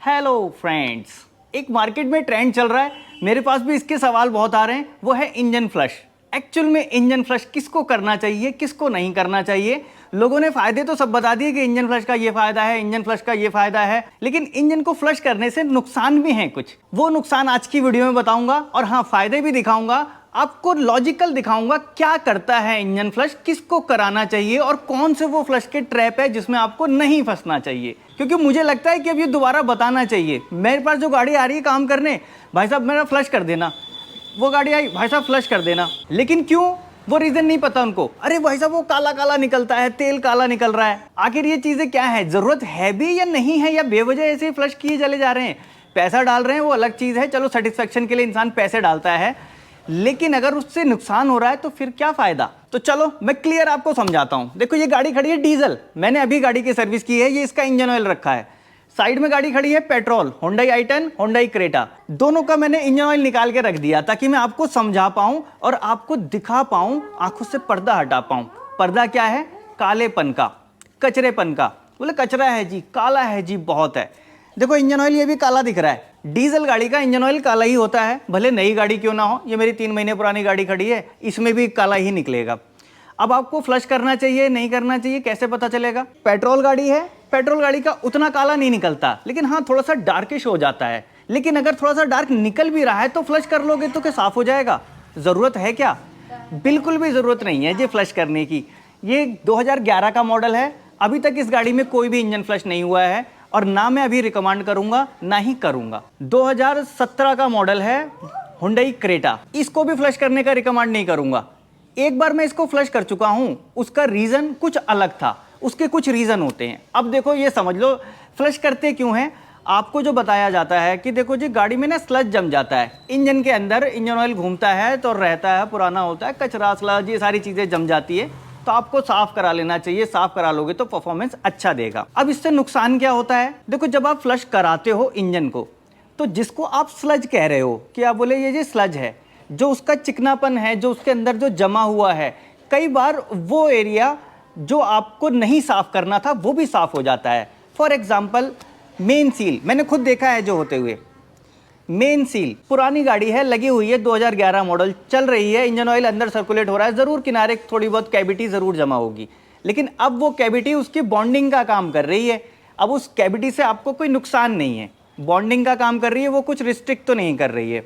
Hello friends, एक market में trend चल रहा है, मेरे पास भी इसके सवाल बहुत आ रहे हैं, वो है इंजन फ्लश। एक्चुअल में इंजन फ्लश किसको करना चाहिए, किसको नहीं करना चाहिए। लोगों ने फायदे तो सब बता दिए कि इंजन फ्लश का ये फायदा है, इंजन फ्लश का ये फायदा है, लेकिन इंजन को फ्लश करने से नुकसान भी हैं कुछ। वो नुकसान आज की वीडियो में बताऊंगा और हाँ, फायदे भी दिखाऊंगा, आपको लॉजिकल दिखाऊंगा क्या करता है इंजन फ्लश, किसको कराना चाहिए और कौन से वो फ्लश के ट्रैप है जिसमें आपको नहीं फंसना चाहिए। क्योंकि मुझे लगता है कि अब ये दोबारा बताना चाहिए। मेरे पास जो गाड़ी आ रही है काम करने, भाई साहब मेरा फ्लश कर देना, वो गाड़ी आई, भाई साहब फ्लश कर देना, लेकिन क्यों, वो रीजन नहीं पता उनको। अरे भाई साहब वो काला काला निकलता है, तेल काला निकल रहा है, आखिर ये चीजें क्या है, जरूरत है भी या नहीं है, या बेवजह ऐसे ही फ्लश किए चले जा रहे हैं। पैसा डाल रहे हैं वो अलग चीज है, चलो सेटिस्फेक्शन के लिए इंसान पैसे डालता है, लेकिन अगर उससे नुकसान हो रहा है तो फिर क्या फायदा। तो चलो मैं क्लियर आपको समझाता हूं। देखो ये गाड़ी खड़ी है डीजल, मैंने अभी गाड़ी की सर्विस की है, ये इसका इंजन ऑयल रखा है। साइड में गाड़ी खड़ी है petrol, Hyundai i10, Hyundai Creta, दोनों का मैंने इंजन ऑयल निकाल के रख दिया ताकि मैं आपको समझा पाऊं और आपको दिखा पाऊं, आंखों से पर्दा हटा पाऊं। पर्दा क्या है, कालेपन का, कचरेपन का। बोले कचरा है जी, काला है जी, बहुत है। देखो इंजन ऑयल ये भी काला दिख रहा है, डीजल गाड़ी का इंजन ऑयल काला ही होता है, भले नई गाड़ी क्यों ना हो। ये मेरी 3 महीने पुरानी गाड़ी खड़ी है, इसमें भी काला ही निकलेगा। अब आपको फ्लश करना चाहिए नहीं करना चाहिए कैसे पता चलेगा। पेट्रोल गाड़ी है, पेट्रोल गाड़ी का उतना काला नहीं निकलता, लेकिन हाँ थोड़ा सा डार्किश हो जाता है। लेकिन अगर थोड़ा सा डार्क निकल भी रहा है तो फ्लश कर लोगे तो क्या साफ हो जाएगा। जरूरत है क्या, बिल्कुल भी जरूरत नहीं है जी फ्लश करने की। ये 2011 का मॉडल है, अभी तक इस गाड़ी में कोई भी इंजन फ्लश नहीं हुआ है और ना मैं अभी रिकमेंड करूंगा ना ही करूंगा। 2017 का मॉडल है Hyundai क्रेटा, इसको भी फ्लश करने का रिकमेंड नहीं करूंगा। एक बार मैं इसको फ्लश कर चुका हूं, उसका रीजन कुछ अलग था, उसके कुछ रीजन होते हैं। अब देखो ये समझ लो फ्लश करते क्यों हैं। आपको जो बताया जाता है कि देखो जी गाड़ी में ना स्लज जम जाता है, इंजन के अंदर इंजन ऑयल घूमता है तो रहता है, पुराना होता है, कचरा स्लज ये सारी चीजें जम जाती है, तो आपको साफ करा लेना चाहिए। साफ करा लोगे तो परफॉर्मेंस अच्छा देगा। अब इससे नुकसान क्या होता है, देखो जब आप फ्लश कराते हो इंजन को, तो जिसको आप स्लज कह रहे हो कि आप बोले ये स्लज है, जो उसका चिकनापन है, जो उसके अंदर जो जमा हुआ है, कई बार वो एरिया जो आपको नहीं साफ करना था वो भी साफ हो जाता है। फॉर एग्जाम्पल मेन सील, मैंने खुद देखा है जो होते हुए। मेन सील पुरानी गाड़ी है, लगी हुई है, 2011 मॉडल चल रही है, इंजन ऑयल अंदर सर्कुलेट हो रहा है, जरूर किनारे थोड़ी बहुत कैविटी जरूर जमा होगी, लेकिन अब वो कैविटी उसकी बॉन्डिंग का काम कर रही है। अब उस कैविटी से आपको कोई नुकसान नहीं है, बॉन्डिंग का काम कर रही है, वो कुछ रिस्ट्रिक्ट तो नहीं कर रही है।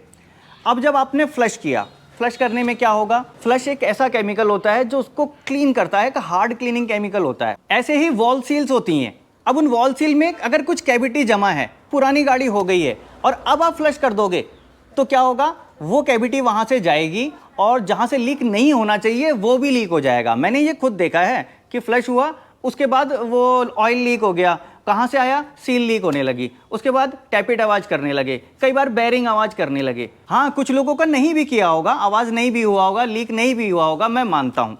अब जब आपने फ्लश किया, फ्लश करने में क्या होगा, फ्लश एक ऐसा केमिकल होता है जो उसको क्लीन करता है, एक हार्ड क्लीनिंग केमिकल होता है। ऐसे ही वॉल सील्स होती हैं। अब उन वॉल सील में अगर कुछ कैविटी जमा है, पुरानी गाड़ी हो गई है और अब आप फ्लश कर दोगे तो क्या होगा, वो कैविटी वहां से जाएगी और जहां से लीक नहीं होना चाहिए वो भी लीक हो जाएगा। मैंने ये खुद देखा है कि फ्लश हुआ, उसके बाद वो ऑयल लीक हो गया, कहां से आया, सील लीक होने लगी, उसके बाद टैपिट आवाज करने लगे, कई बार बैरिंग आवाज करने लगे। हाँ कुछ लोगों का नहीं भी किया होगा, आवाज नहीं भी हुआ होगा, लीक नहीं भी हुआ होगा, मैं मानता हूं,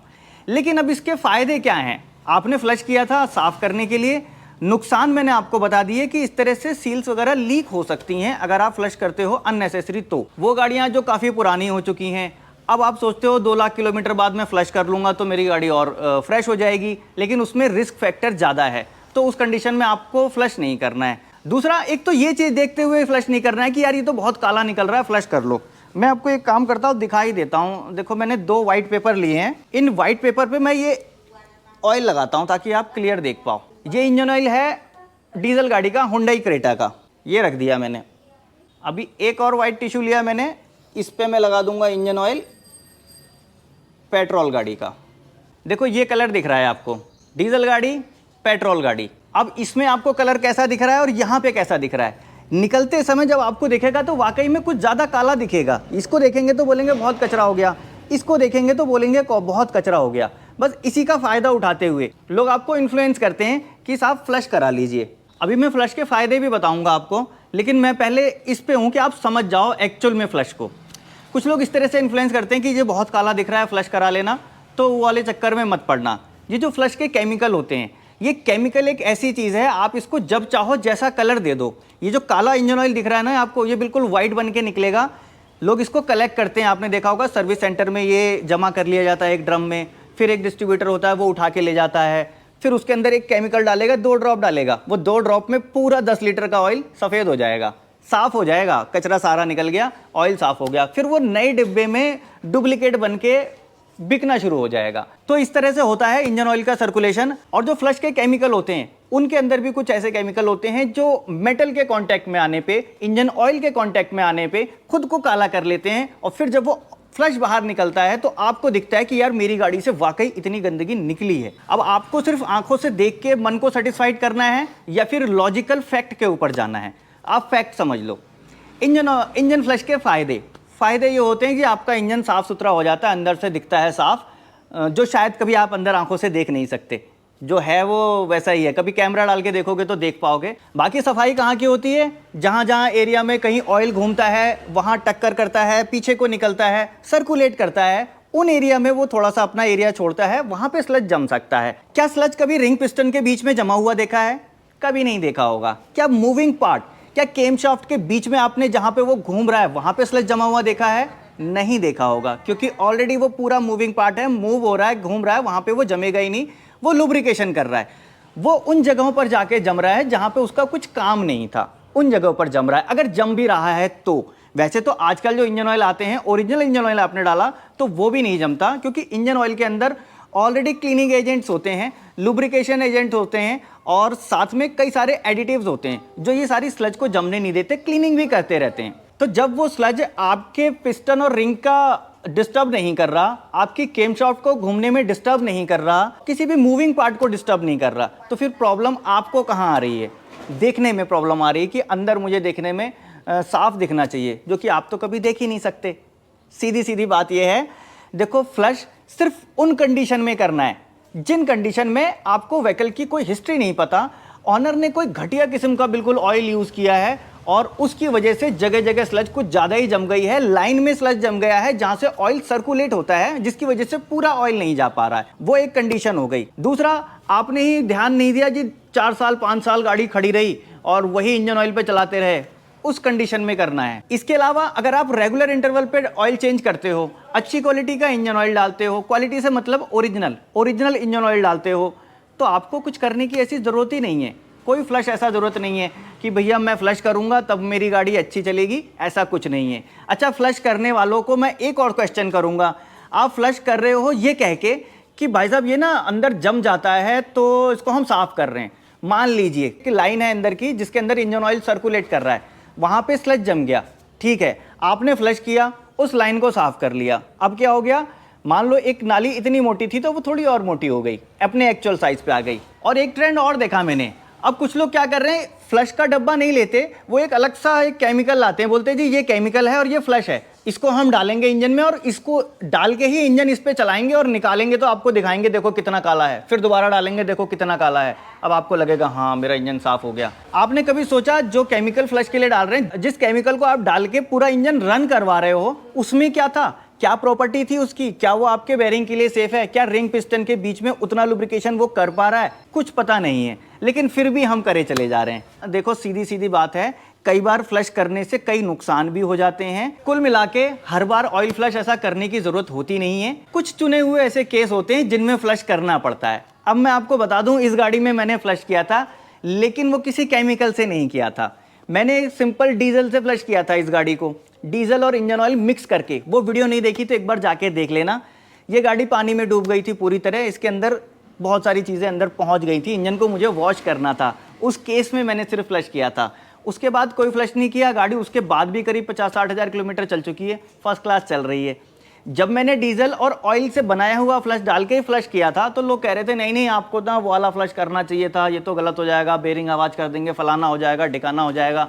लेकिन अब इसके फायदे क्या हैं। आपने फ्लश किया था साफ करने के लिए, नुकसान मैंने आपको बता दिए कि इस तरह से सील्स वगैरह लीक हो सकती हैं अगर आप फ्लश करते हो अननेसेसरी। तो वो गाड़ियां जो काफी पुरानी हो चुकी हैं, अब आप सोचते हो 2 लाख किलोमीटर बाद मैं फ्लश कर लूंगा तो मेरी गाड़ी और फ्रेश हो जाएगी, लेकिन उसमें रिस्क फैक्टर ज़्यादा है, तो उस कंडीशन में आपको फ्लश नहीं करना है। दूसरा, एक तो ये चीज़ देखते हुए फ्लश नहीं करना है कि यार ये तो बहुत काला निकल रहा है, फ्लश कर लो। मैं आपको एक काम करता हूँ, दिखा ही देता हूँ। देखो मैंने 2 वाइट पेपर लिए हैं, इन वाइट पेपर पर मैं ये ऑयल लगाता हूँ ताकि आप क्लियर देख पाओ। ये इंजन ऑयल है डीजल गाड़ी का, Hyundai क्रेटा का, ये रख दिया मैंने। अभी एक और वाइट टिश्यू लिया मैंने, इस पे मैं लगा दूंगा इंजन ऑयल पेट्रोल गाड़ी का। देखो ये कलर दिख रहा है आपको, डीजल गाड़ी पेट्रोल गाड़ी। अब इसमें आपको कलर कैसा दिख रहा है और यहाँ पे कैसा दिख रहा है, निकलते समय जब आपको दिखेगा तो वाकई में कुछ ज़्यादा काला दिखेगा। इसको देखेंगे तो बोलेंगे बहुत कचरा हो गया, इसको देखेंगे तो बोलेंगे बहुत कचरा हो गया। बस इसी का फ़ायदा उठाते हुए लोग आपको इन्फ्लुएंस करते हैं कि साहब फ्लश करा लीजिए। अभी मैं फ्लश के फ़ायदे भी बताऊंगा आपको, लेकिन मैं पहले इस पे हूँ कि आप समझ जाओ एक्चुअल में फ्लश को। कुछ लोग इस तरह से इन्फ्लुएंस करते हैं कि ये बहुत काला दिख रहा है, फ्लश करा लेना, तो वो वाले चक्कर में मत पड़ना। ये जो फ्लश के केमिकल होते हैं, ये केमिकल एक ऐसी चीज़ है, आप इसको जब चाहो जैसा कलर दे दो। ये जो काला इंजन ऑयल दिख रहा है ना आपको, ये बिल्कुल वाइट बन के निकलेगा। लोग इसको कलेक्ट करते हैं, आपने देखा होगा सर्विस सेंटर में ये जमा कर लिया जाता है एक ड्रम में, फिर एक डिस्ट्रीब्यूटर होता है वो उठा के ले जाता है, फिर उसके अंदर एक केमिकल डालेगा, 2 ड्रॉप डालेगा, वो 2 ड्रॉप में पूरा 10 लीटर का ऑयल सफ़ेद हो जाएगा, साफ हो जाएगा, कचरा सारा निकल गया, ऑयल साफ हो गया। फिर वो नए डिब्बे में डुप्लीकेट बन के बिकना शुरू हो जाएगा। तो इस तरह से होता है इंजन ऑयल का सर्कुलेशन। और जो फ्लश के केमिकल होते हैं उनके अंदर भी कुछ ऐसे केमिकल होते हैं जो मेटल के कांटेक्ट में आने पे, इंजन ऑयल के कांटेक्ट में आने पे खुद को काला कर लेते हैं, और फिर जब वो फ्लश बाहर निकलता है तो आपको दिखता है कि यार मेरी गाड़ी से वाकई इतनी गंदगी निकली है। अब आपको सिर्फ आंखों से देख के मन को सेटिस्फाइड करना है या फिर लॉजिकल फैक्ट के ऊपर जाना है? आप फैक्ट समझ लो। इंजन फ्लश के फायदे ये होते हैं कि आपका इंजन साफ सुथरा हो जाता है, अंदर से दिखता है साफ, जो शायद कभी आप अंदर आंखों से देख नहीं सकते। जो है वो वैसा ही है, कभी कैमरा डाल के देखोगे तो देख पाओगे। बाकी सफाई कहाँ की होती है? जहाँ जहाँ एरिया में कहीं ऑयल घूमता है, वहाँ टक्कर करता है, पीछे को निकलता है, सर्कुलेट करता है, उन एरिया में वो थोड़ा सा अपना एरिया छोड़ता है, वहाँ पे स्लज जम सकता है। क्या स्लज कभी रिंग पिस्टन के बीच में जमा हुआ देखा है? कभी नहीं देखा होगा। क्या मूविंग पार्ट, क्या केम शाफ्ट के बीच में आपने जहाँ पे वो घूम रहा है वहाँ पे स्लज जमा हुआ देखा है? नहीं देखा होगा, क्योंकि ऑलरेडी वो पूरा मूविंग पार्ट है, मूव हो रहा है, घूम रहा है, वहाँ पे वो जमेगा ही नहीं, वो लुब्रिकेशन कर रहा है। वो उन जगहों पर जाके जम रहा है जहाँ पे उसका कुछ काम नहीं था, उन जगहों पर जम रहा है। अगर जम भी रहा है तो वैसे तो आजकल जो इंजन ऑयल आते हैं, ओरिजिनल इंजन ऑयल आपने डाला तो वो भी नहीं जमता, क्योंकि इंजन ऑयल के अंदर ऑलरेडी क्लीनिंग एजेंट्स होते हैं, लुब्रिकेशन एजेंट होते हैं, और साथ में कई सारे एडिटिव्स होते हैं जो ये सारी स्लज को जमने नहीं देते, क्लीनिंग भी करते रहते हैं। तो जब वो स्लज आपके पिस्टन और रिंग का डिस्टर्ब नहीं कर रहा, आपकी केम शाफ्ट को घूमने में डिस्टर्ब नहीं कर रहा, किसी भी मूविंग पार्ट को डिस्टर्ब नहीं कर रहा, तो फिर प्रॉब्लम आपको कहाँ आ रही है? देखने में प्रॉब्लम आ रही है कि अंदर मुझे देखने में साफ दिखना चाहिए, जो कि आप तो कभी देख ही नहीं सकते। सीधी सीधी बात यह है। देखो, फ्लश सिर्फ उन कंडीशन में करना है जिन कंडीशन में आपको व्हीकल की कोई हिस्ट्री नहीं पता, ऑनर ने कोई घटिया किस्म का बिल्कुल ऑयल यूज़ किया है और उसकी वजह से जगह जगह स्लज कुछ ज़्यादा ही जम गई है, लाइन में स्लज जम गया है जहाँ से ऑयल सर्कुलेट होता है, जिसकी वजह से पूरा ऑयल नहीं जा पा रहा है, वो एक कंडीशन हो गई। दूसरा, आपने ही ध्यान नहीं दिया जी, 4 साल 5 साल गाड़ी खड़ी रही और वही इंजन ऑयल पे चलाते रहे, उस कंडीशन में करना है। इसके अलावा अगर आप रेगुलर इंटरवल पे ऑयल चेंज करते हो, अच्छी क्वालिटी का इंजन ऑयल डालते हो, क्वालिटी से मतलब ओरिजिनल इंजन ऑयल डालते हो, तो आपको कुछ करने की ऐसी ज़रूरत ही नहीं है। कोई फ्लश ऐसा ज़रूरत नहीं है कि भैया मैं फ्लश करूंगा तब मेरी गाड़ी अच्छी चलेगी, ऐसा कुछ नहीं है। अच्छा, फ्लश करने वालों को मैं एक और क्वेश्चन करूंगा। आप फ्लश कर रहे हो ये कह के कि भाई साहब ये ना अंदर जम जाता है तो इसको हम साफ़ कर रहे हैं। मान लीजिए कि लाइन है अंदर की जिसके अंदर इंजन ऑयल सर्कुलेट कर रहा है, वहाँ पे स्लज जम गया, ठीक है, आपने फ्लश किया, उस लाइन को साफ़ कर लिया। अब क्या हो गया? मान लो एक नाली इतनी मोटी थी तो वो थोड़ी और मोटी हो गई, अपने एक्चुअल साइज़ पे आ गई। और एक ट्रेंड और देखा मैंने, अब कुछ लोग क्या कर रहे हैं, फ्लश का डब्बा नहीं लेते, वो एक अलग सा एक केमिकल लाते हैं, बोलते हैं जी ये केमिकल है और ये फ्लश है, इसको हम डालेंगे इंजन में और इसको डाल के ही इंजन इस पे चलाएंगे और निकालेंगे तो आपको दिखाएंगे देखो कितना काला है, फिर दोबारा डालेंगे देखो कितना काला है। अब आपको लगेगा हाँ मेरा इंजन साफ हो गया। आपने कभी सोचा जो केमिकल फ्लश के लिए डाल रहे हैं, जिस केमिकल को आप डाल के पूरा इंजन रन करवा रहे हो, उसमें क्या था, क्या प्रॉपर्टी थी उसकी, क्या वो आपके बेरिंग के लिए सेफ है, क्या रिंग पिस्टन के बीच में उतना लुब्रिकेशन वो कर पा रहा है? कुछ पता नहीं है, लेकिन फिर भी हम करे चले जा रहे हैं। देखो सीधी सीधी बात है, कई बार फ्लश करने से कई नुकसान भी हो जाते हैं। कुल मिला के हर बार ऑयल फ्लश ऐसा करने की जरूरत होती नहीं है, कुछ चुने हुए ऐसे केस होते हैं जिनमें फ्लश करना पड़ता है। अब मैं आपको बता दूं, इस गाड़ी में मैंने फ्लश किया था, लेकिन वो किसी केमिकल से नहीं किया था, मैंने सिंपल डीजल से फ्लश किया था इस गाड़ी को, डीजल और इंजन ऑयल मिक्स करके। वो वीडियो नहीं देखी तो एक बार जाके देख लेना। ये गाड़ी पानी में डूब गई थी पूरी तरह, इसके अंदर बहुत सारी चीज़ें अंदर पहुंच गई थी, इंजन को मुझे वॉश करना था, उस केस में मैंने सिर्फ फ्लश किया था। उसके बाद कोई फ्लश नहीं किया, गाड़ी उसके बाद भी करीब 50-60 हज़ार किलोमीटर चल चुकी है, फर्स्ट क्लास चल रही है। जब मैंने डीजल और ऑयल से बनाया हुआ फ्लश डाल के ही फ्लश किया था तो लोग कह रहे थे नहीं नहीं आपको ना वो वाला फ्लश करना चाहिए था, ये तो गलत हो जाएगा, बेरिंग आवाज़ कर देंगे, फलाना हो जाएगा, ढिकाना हो जाएगा।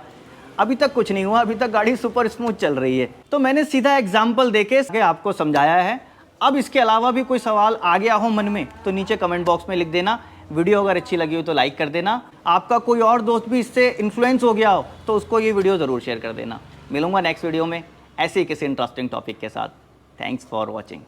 अभी तक कुछ नहीं हुआ, अभी तक गाड़ी सुपर स्मूथ चल रही है। तो मैंने सीधा एग्जाम्पल देके आपको समझाया है। अब इसके अलावा भी कोई सवाल आ गया हो मन में तो नीचे कमेंट बॉक्स में लिख देना। वीडियो अगर अच्छी लगी हो तो लाइक कर देना। आपका कोई और दोस्त भी इससे इन्फ्लुएंस हो गया हो तो उसको ये वीडियो ज़रूर शेयर कर देना। मिलूंगा नेक्स्ट वीडियो में ऐसे ही किसी इंटरेस्टिंग टॉपिक के साथ। Thanks for watching.